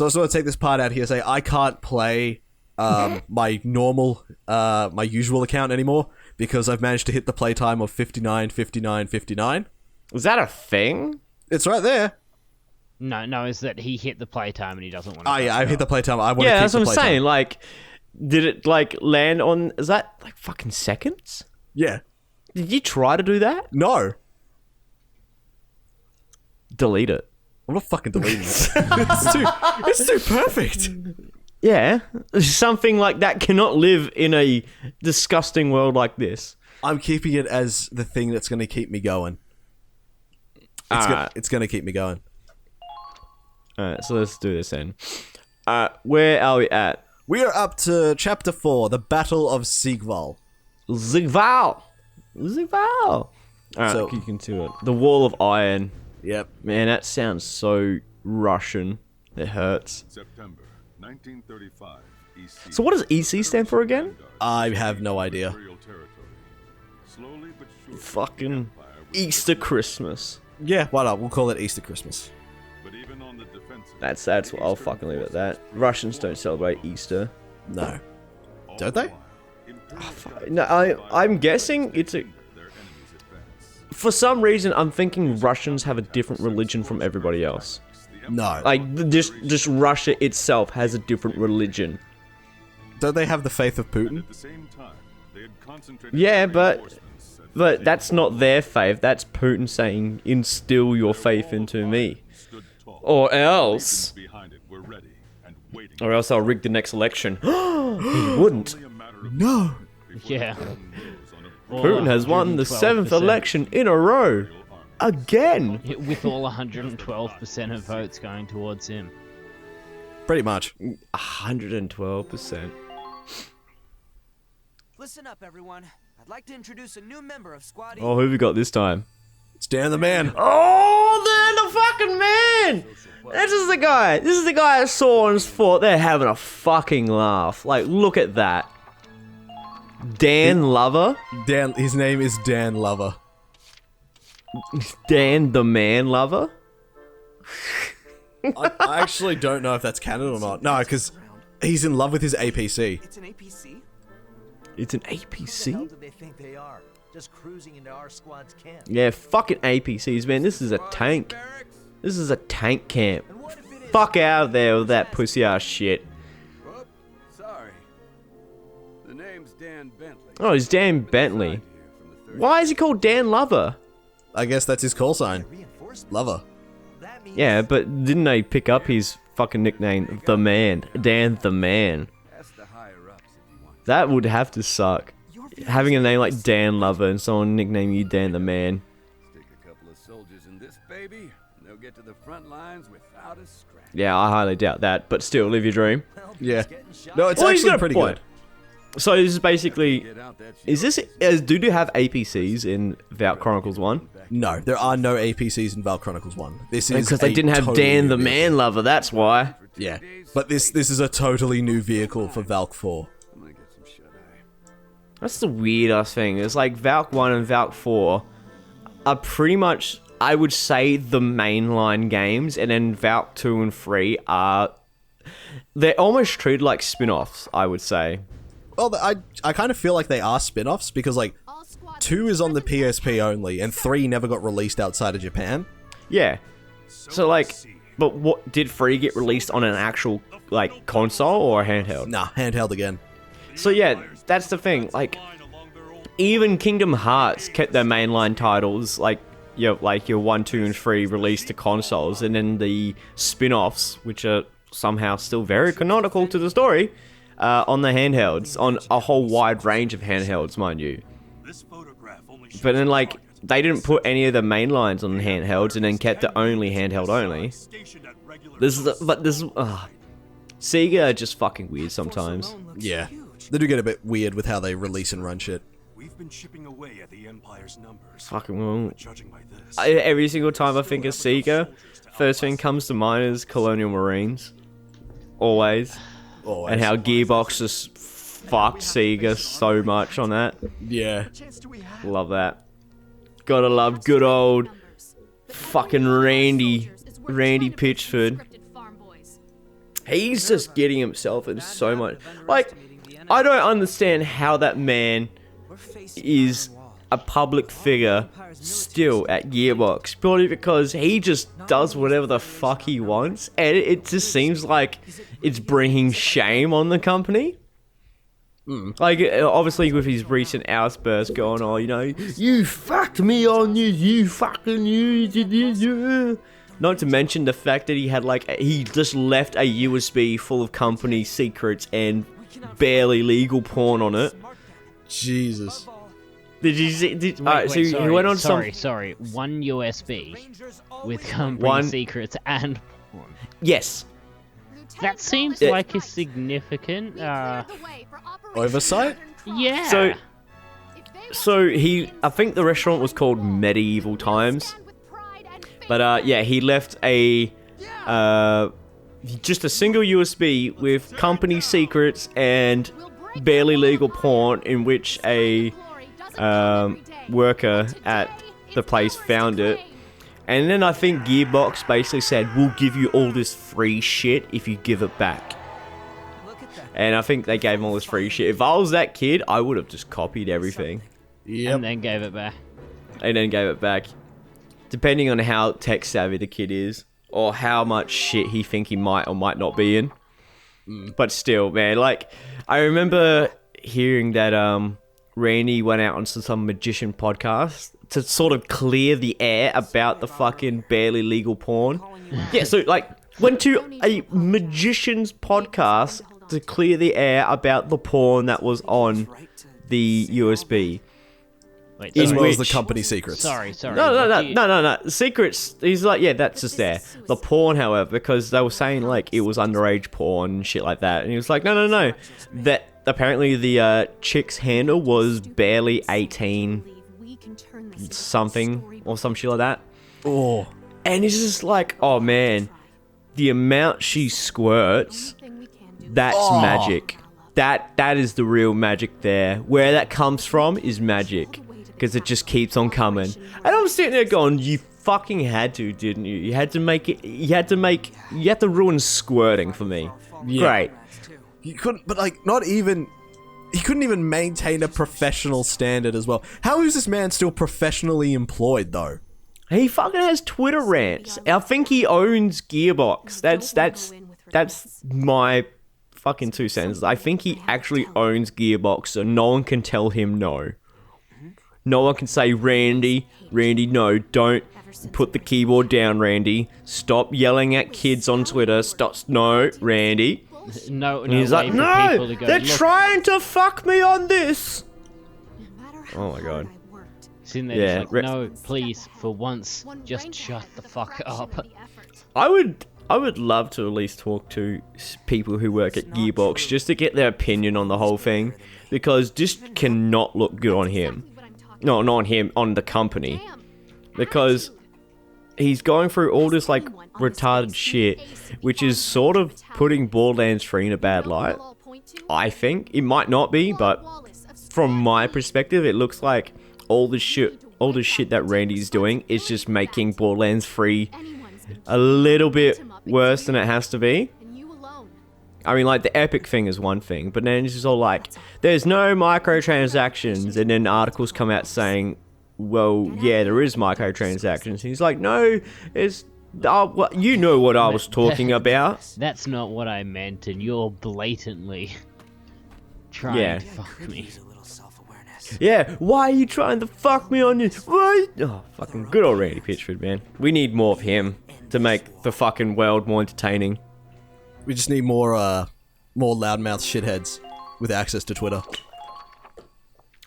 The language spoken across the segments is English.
So I just want to take this part out here. Say I can't play my normal, my usual account anymore because I've managed to hit the playtime of 59, 59, 59. Was that a thing? It's right there. No, is that he hit the playtime and he doesn't want to. Oh yeah, I hit the playtime. I want to keep that's the what I'm playtime. saying. Like, did it like land on? Is that like fucking seconds? Yeah. Did you try to do that? No. Delete it. I'm not fucking deleting it. it's too perfect. Yeah, something like that cannot live in a disgusting world like this. I'm keeping it as the thing that's going to keep me going. It's going to keep me going. Alright, so let's do this then. Where are we at? We are up to chapter 4, the Battle of Sigval. Sigval! Alright, So- you can do it. The Wall of Iron. Yep. Man, that sounds so Russian. It hurts. September 1935. EC. So what does EC stand for again? I have no idea. Imperial territory. Slowly but surely, Fucking Empire was Easter Christmas. Yeah, why not? We'll call it Easter Christmas. but even on the defensive, That's what I'll fucking leave it at that. Russians don't celebrate Easter. No. Don't they? No, I'm guessing it's a... For some reason, I'm thinking Russians have a different religion from everybody else. No. Like, just Russia itself has a different religion. Don't they have the faith of Putin? at the same time, they had concentrated Yeah, their but reinforcements at but that's not their faith. That's Putin saying, instill your faith into me. stood tall. Or else... Behind it were ready and waiting. Or else I'll rig the next election. He wouldn't. Only a matter of No. Yeah. Putin has won the 7th 112%. election in a row. Again. With all 112% of votes going towards him. Pretty much. 112%. Listen up, everyone. I'd like to introduce a new member of Squad E. Oh, who have we got this time? It's Dan the Man. Oh, they're the fucking man! This is the guy. This is the guy I saw on his fort. They're having a fucking laugh. Like, look at that. Dan Lover? Dan. His name is Dan Lover. Dan the Man Lover? I actually don't know if that's canon or not. No, because he's in love with his APC. It's an APC? It's an Who the hell APC? do they think they are? Just cruising into our squad's camp. Yeah, fucking APCs, man. This is a tank. This is a tank camp. And what if it is? Fuck out of there with that pussy ass shit. Whoop, sorry. The name's Dan Bentley. Oh, it's Dan Bentley. Why is he called Dan Lover? I guess that's his call sign. Reinforcements? Lover. That means Yeah, but didn't they pick up his fucking nickname, The Man? Dan the Man. Ask the higher ups if you want. That would have to suck. Having a name like Dan Lover and someone nickname you Dan the Man. Stick a couple of soldiers in this baby, and they'll get to the front lines without a scratch. Yeah, I highly doubt that, but still, live your dream. well, Yeah. he's getting shot. No, it's Well, he's got actually a pretty point. good. So this is basically... Get out that Is this... do you have APCs in Valk Chronicles 1? No, there are no APCs in Val Chronicles 1. This is Because they a didn't have totally Dan new the vehicle. Man Lover, that's why. Yeah, but this is a totally new vehicle for Valk 4. I'm gonna get some shut eye. That's the weirdest thing. It's like Valk 1 and Valk 4 are pretty much, I would say, the mainline games, and then Valk 2 and 3 are... They're almost treated like spin-offs, I would say. Well, I kind of feel like they are spin-offs because, like, 2 is on the PSP only, and 3 never got released outside of Japan. Yeah. So, like... But what... Did 3 get released on an actual, like, console or handheld? Nah, handheld again. So, yeah, that's the thing. Like, even Kingdom Hearts kept their mainline titles, like your 1, 2, and 3 released to consoles, and then the spin-offs, which are somehow still very canonical to the story, on the handhelds, on a whole wide range of handhelds, mind you. But then, like, they didn't put any of the main lines on handhelds, and then kept it only handheld only. Sega are just fucking weird sometimes. Yeah, they do get a bit weird with how they release and run shit. We've been chipping away at the Empire's numbers. Fucking well. Judging by this, Every single time I think of Sega, first thing comes to mind is Colonial Marines. Always. Always. And how Gearbox just fucked Sega so much on that. Yeah. Love that. Gotta love good old fucking Randy Pitchford. He's just getting himself in so much. Like, I don't understand how that man is a public figure still at Gearbox, purely because he just does whatever the fuck he wants, and it just seems like it's bringing shame on the company. Like, obviously with his recent outbursts going on, you know, you fucked me on this, you fucking you. Not to mention the fact that he had he just left a USB full of company secrets and barely legal porn on it. Jesus. Did you see? Wait, so sorry, he went on sorry. One USB with company secrets and porn. Yes. That seems like a significant Oversight? yeah. So I think the restaurant was called Medieval Times. But yeah, he left just a single USB with company secrets and barely legal porn, in which a worker at the place found it. And then I think Gearbox basically said, we'll give you all this free shit if you give it back. And I think they gave him all this free shit. If I was that kid, I would have just copied everything. Yep. And then gave it back. Depending on how tech savvy the kid is, or how much shit he think he might or might not be in. But still, man, like, I remember hearing that Randy went out onto some magician podcast to sort of clear the air about the fucking barely legal porn. Yeah, so like went to a magician's podcast to clear the air about the porn that was on the USB. Wait, As well which, as the company secrets. Sorry. No. Secrets. He's like, yeah, that's just there. The porn, however, because they were saying like it was underage porn and shit like that, and he was like, no. That apparently the chick's handle was barely 18 something or some shit like that. Oh. And it's just like, oh man, the amount she squirts, that's magic. That is the real magic there. Where that comes from is magic. Because it just keeps on coming. And I'm sitting there going, you fucking had to, didn't you? You had to make it, you had to ruin squirting for me. Yeah. Great. You couldn't, but like, he couldn't even maintain a professional standard as well. How is this man still professionally employed, though? He fucking has Twitter rants. I think he owns Gearbox. That's my fucking 2 cents. I think he actually owns Gearbox, so no one can tell him no. No one can say, Randy, no, don't put the keyboard down, Randy. Stop yelling at kids on Twitter. No, Randy. No, And he's way like, for no, people to go, they're "Look." trying to fuck me on this. Oh my god. Sitting there Yeah, just like, no, please, for once, just shut the fuck up. I would love to at least talk to people who work at Gearbox just to get their opinion on the whole thing, because this cannot look good on him. No, not on him, on the company. Because he's going through all this, like, retarded shit, which is sort of putting Borderlands 3 in a bad light. I think. It might not be, but from my perspective, it looks like all the shit that Randy's doing is just making Borderlands 3 a little bit worse than it has to be. I mean, like, the Epic thing is one thing, but then it's just all like, there's no microtransactions, and then articles come out saying, well, yeah, there is microtransactions. And he's like, no, it's, you know what I was talking about. That's not what I meant, and you're blatantly trying to fuck me. Yeah, why are you trying to fuck me on this? Why? Oh, fucking good old Randy Pitchford, man. We need more of him to make the fucking world more entertaining. We just need more loudmouth shitheads with access to Twitter.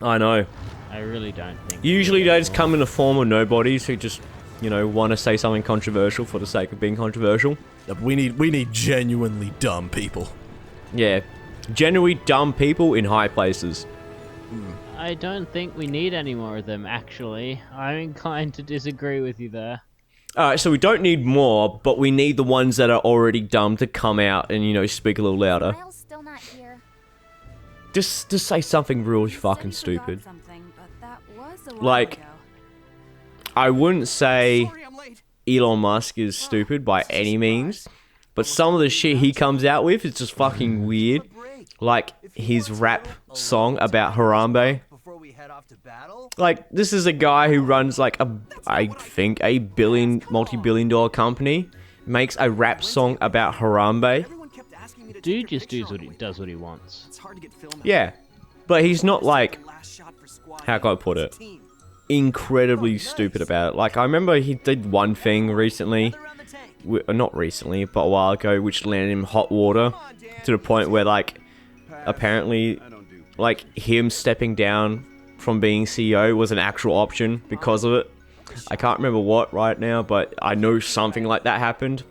I know. I really don't think. Usually they just come in the form of nobodies who just, you know, want to say something controversial for the sake of being controversial. Yeah, we need genuinely dumb people. Yeah. Genuinely dumb people in high places. I don't think we need any more of them, actually. I'm inclined to disagree with you there. Alright, so we don't need more, but we need the ones that are already dumb to come out and, you know, speak a little louder. Still not here. Just say something really fucking stupid. That was a while Like, ago. I wouldn't say Elon Musk is stupid by any means, but some of the shit he comes out with is just fucking weird. Like his rap song about Harambe. Before we head off to battle? Like, this is a guy who runs like I think a multi-billion-dollar company, makes a rap song about Harambe. Everyone kept asking me to Dude take a just picture does what he wants. It's hard to get film out. Yeah, but he's not like, Last shot for squad how can I put it, team. incredibly stupid about it. Like, I remember he did one thing recently, Around the tank. not recently, but a while ago, which landed him hot water to the point where, like, apparently, like, him stepping down from being CEO was an actual option because of it. I can't remember what right now, but I know something like that happened.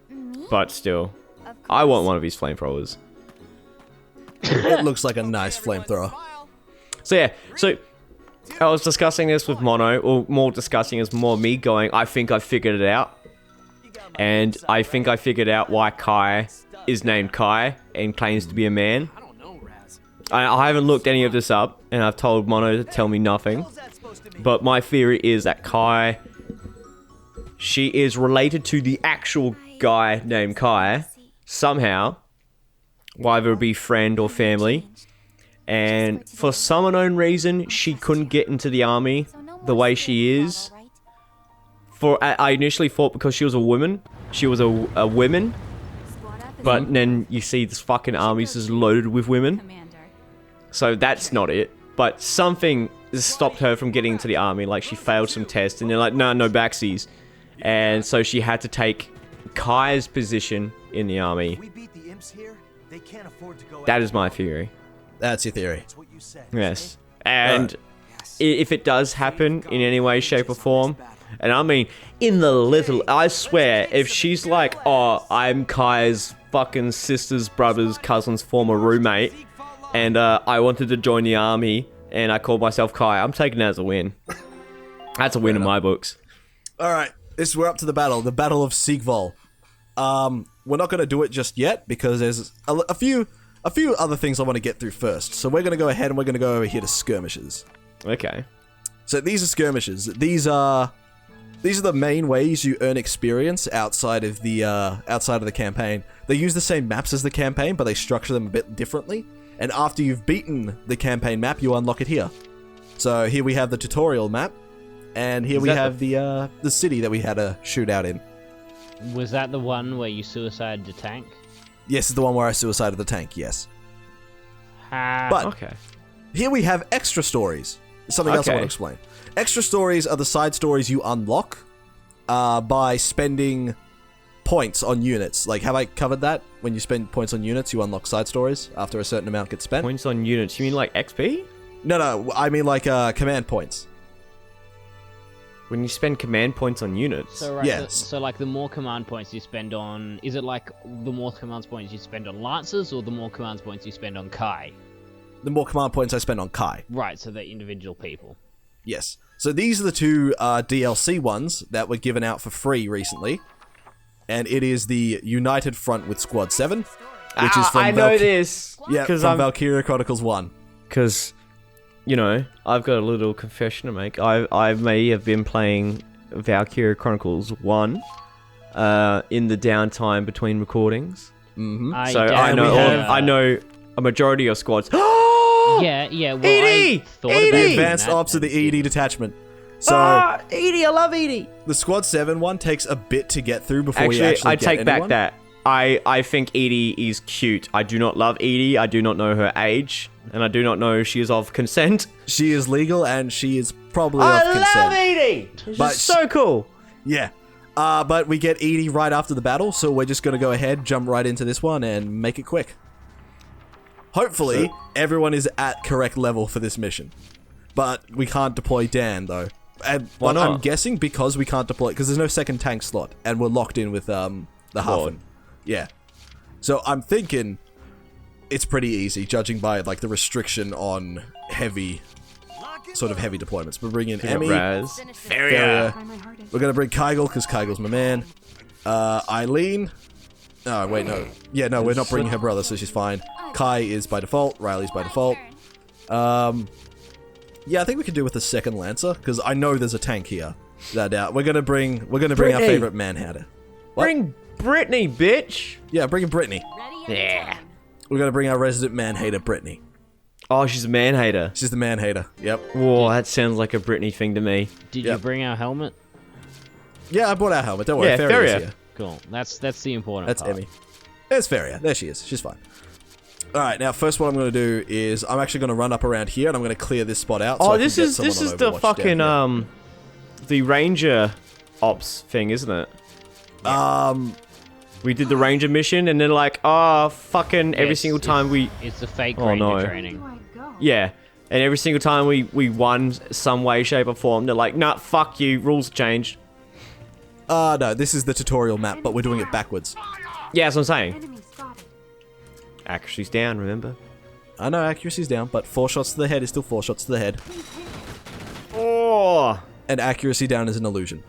Me? But still, Of I want course. one of his flamethrowers. It looks like a nice flamethrower. So yeah, so I was discussing this with Mono, or more discussing is more me going, I think I figured it out. And I think I figured out why Kai is named Kai and claims to be a man. I don't know, Raz. I haven't looked any of this up, and I've told Mono to tell me nothing. How's that supposed to be? But my theory is that Kai, she is related to the actual guy named Kai, somehow, whether it be friend or family. And for some unknown reason, she couldn't get into the army So no the more way space she travel, is. right? I initially thought because she was a woman, she was a woman, Squad up is but then you see this fucking army's is loaded with women. Commander. So that's not it. But something stopped her from getting into the army. Like, she failed some tests, and they're like, no backsies. And so she had to take Kai's position in the army. We beat the imps here. They can't afford to go. That is my theory. That's your theory. That's what you said. Yes. And Yes. if it does happen in any way, shape, or form, and I mean, in the little, I swear, if she's like, oh, I'm Kai's fucking sister's brother's cousin's former roommate, and I wanted to join the army, and I called myself Kai, I'm taking that as a win. That's a win in my books. All right, we're up to the Battle of Sigval. We're not going to do it just yet because there's a few other things I want to get through first. So we're going to go ahead and we're going to go over here to skirmishes. Okay. So these are skirmishes. These are the main ways you earn experience outside of the campaign. They use the same maps as the campaign, but they structure them a bit differently. And after you've beaten the campaign map, you unlock it here. So here we have the tutorial map, and here we have the city that we had a shootout in. Was that the one where you suicided the tank? Yes, it's the one where I suicided the tank. Yes, but Okay. here we have extra stories. Something else I want to explain. Extra stories are the side stories you unlock by spending points on units. Like, have I covered that? When you spend points on units, you unlock side stories after a certain amount gets spent. Points on units. You mean like XP? No, I mean like command points. When you spend command points on units. So right, Yes. so like the more command points you spend on, is it like the more command points you spend on Lancers or the more command points you spend on Kai? The more command points I spend on Kai. Right, so they're individual people. Yes. So these are the two DLC ones that were given out for free recently. And it is the United Front with Squad 7, which is from I know this. Yeah, because from Valkyria Chronicles 1. Because, you know, I've got a little confession to make. I may have been playing Valkyria Chronicles 1 in the downtime between recordings. Mm-hmm. So doubt I know we have- I know a majority of squads. Yeah, well, Edie! I thought Edie! about The doing advanced that ops of the and ED detachment. So Edie, I love Edie. the Squad 7 one takes a bit to get through before you Actually, actually I get take anyone. back that. I think Edie is cute. I do not love Edie. I do not know her age. And I do not know if she is of consent. She is legal and she is probably I of consent. love Edie! She's But so cool. Yeah. But we get Edie right after the battle, so we're just going to go ahead, jump right into this one, and make it quick. Hopefully, everyone is at correct level for this mission. But we can't deploy Dan, though. And Why but I'm not? guessing because we can't deploy... Because there's no second tank slot, and we're locked in with the Hafen. Yeah. So I'm thinking it's pretty easy, judging by like the restriction on heavy deployments. We're bringing Emmy. Raz. Farrier. We're gonna bring Kygel because Kygel's my man. Eileen. Oh wait, no. Yeah, no, we're not bringing her brother, so she's fine. Kai is by default. Riley's by default. Yeah, I think we could do with a second Lancer because I know there's a tank here. That we're gonna bring our Brittany. favorite manhunter. What? Brittany, bitch. Yeah, bring in Brittany. Yeah. We're gonna bring our resident man hater, Brittany. Oh, she's a man hater. She's the man hater. Yep. Whoa, that sounds like a Brittany thing to me. Did Yep. you bring our helmet? Yeah, I brought our helmet. Don't worry, Yeah, Feria's Feria. here. Cool. That's the important That's part. Emmy. There's Feria. There she is. She's fine. All right, now first what I'm going to do is I'm actually going to run up around here and I'm going to clear this spot out. So I Oh, can this get is someone on the Overwatch fucking down here. the Ranger ops thing, isn't it? We did the Ranger mission and then like, oh, fucking every Yes, single time we It's the fake Oh, ranger no. training. Where do I go? yeah, and every single time we won some way, shape or form, they're like, nah, fuck you, rules changed. No, this is the tutorial map, but we're doing it backwards. Yeah, that's what I'm saying. Enemy spotted. Accuracy's down, remember? I know accuracy's down, but 4 shots to the head is still 4 shots to the head. Oh, And accuracy down is an illusion.